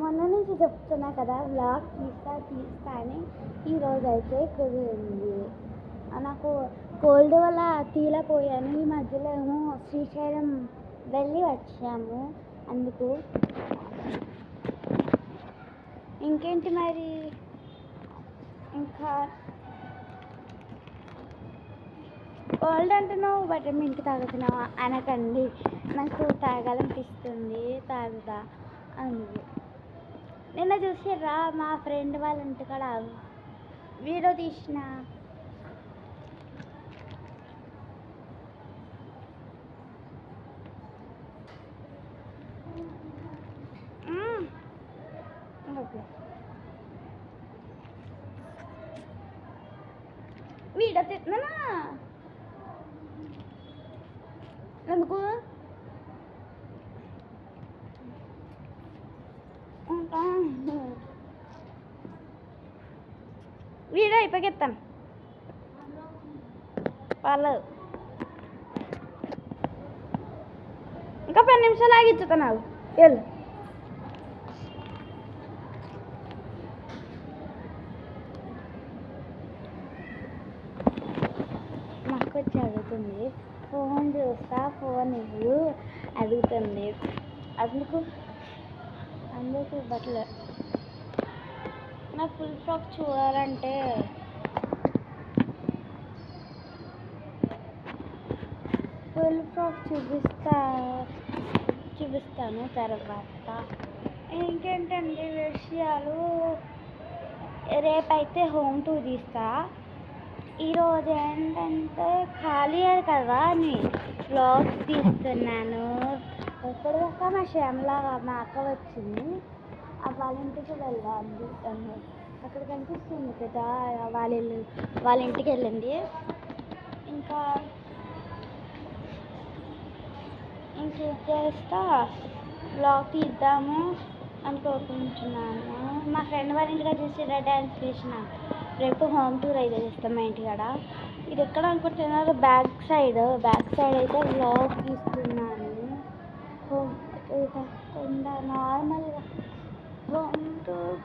మొన్న నుంచి చెప్తున్నా కదా వ్లాగ్ తీస్తా అని ఈరోజు అయితే కుదిరింది. నాకు కోల్డ్ వల్ల తీయలేకపోయాను. ఈ మధ్యలో ఏమో శ్రీశైలం వెళ్ళి వచ్చాము. అందుకు ఇంకేంటి మరి, ఇంకా కోల్డ్ అంటున్నావు బటర్ మిల్క్ తాగుతున్నావా అనకండి, నాకు తాగాలనిపిస్తుంది, తాగుతా. అందుకు నిన్న చూసిర్రా మా ఫ్రెండ్ వాళ్ళ ఇంటికాడ వీడియో తీసిన. వీడియో తీస్తున్నానా ఎందుకు వీడియో అయిపోకెత్తాను వాళ్ళు ఇంకా 10 నిమిషాలు ఆగిచ్చుతా నాకు వెళ్ళు. మాకు వచ్చి అడుగుతుంది, ఫోన్ చూస్తా, ఫోన్ ఇవ్వు అడుగుతుంది. అందుకు బట్టలు నా ఫుల్ ఫ్రాక్ చూడాలంటే ఫుల్ ఫ్రాక్ చూపిస్తాను తర్వాత. ఇంకేంటండి విషయాలు, రేపైతే హోమ్ టూర్ తీస్తా. ఈరోజు ఏంటంటే ఖాళీ కదా అని వ్లాగ్స్ తీస్తున్నాను. ఎక్కడిదాకా మా శ్యామలాగా మా అక్క వచ్చింది, వాళ్ళ ఇంటికి వెళ్ళాలి. అక్కడ కనిపిస్తుంది కదా వాళ్ళ ఇంటికి వెళ్ళింది. ఇంకేం చేస్తా, వ్లాగ్ తీద్దాము అనుకుంటున్నాను. మా ఫ్రెండ్ వాళ్ళ ఇంటికి వచ్చేసి డ్యాన్స్ చేసిన. రేపు హోమ్ టూర్ అయితే చేస్తాం మా ఇంటికాడ. ఇది ఎక్కడ అనుకుంటున్నారు, బ్యాక్ సైడ్ అయితే వ్లాగ్ తీస్తున్నాను. కాకుండా నార్మల్గా హోమ్ టూర్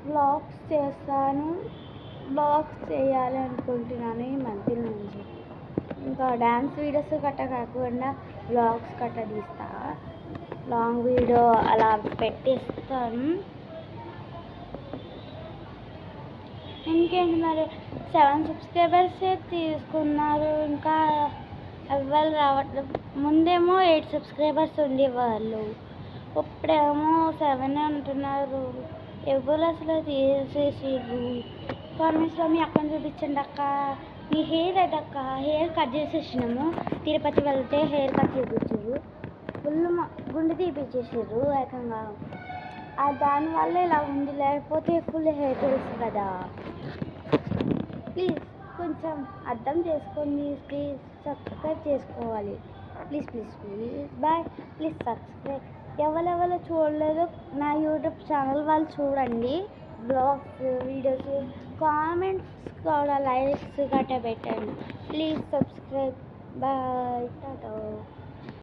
వ్లాగ్స్ చేస్తాను. వ్లాగ్స్ చేయాలి అనుకుంటున్నాను ఈ మధ్య నుంచి. ఇంకా డ్యాన్స్ వీడియోస్ గట్రా కాకుండా వ్లాగ్స్ గట్రా తీస్తా. లాంగ్ వీడియో అలా పెట్టిస్తాను. ఇంకేంటి మరి, 7 సబ్స్క్రైబర్సే తీసుకున్నారు, ఇంకా ఎవరు రావట్లేదు. ముందేమో 8 సబ్స్క్రైబర్స్ ఉండేవాళ్ళు, ఇప్పుడేమో 7 అంటున్నారు. ఎవరు అసలు తీసేసిర్రు. కామెంట్స్లో మీ అక్కని చూపించండి అక్క, మీ హెయిర్ అయితే అక్క హెయిర్ కట్ చేసేసినాము. తిరుపతి వెళ్తే హెయిర్ కట్ చేయించారు, ఫుల్ గుండె తీపిచ్చేసారు ఏకంగా. దానివల్ల ఇలా ఉంది, లేకపోతే ఫుల్ హెయిర్ తెలుసు కదా. ప్లీజ్ కొంచెం అర్థం చేసుకోండి. ప్లీజ్ సబ్స్క్రైబ్ చేసుకోవాలి. Please bye. Please subscribe. ఎవరెవరు చూడలేదు నా యూట్యూబ్ ఛానల్ వాళ్ళు చూడండి. బ్లాగ్స్ వీడియోస్ కామెంట్స్ కూడా లైక్స్ గట్రా పెట్టండి. Please subscribe. బాయ్, టాటా.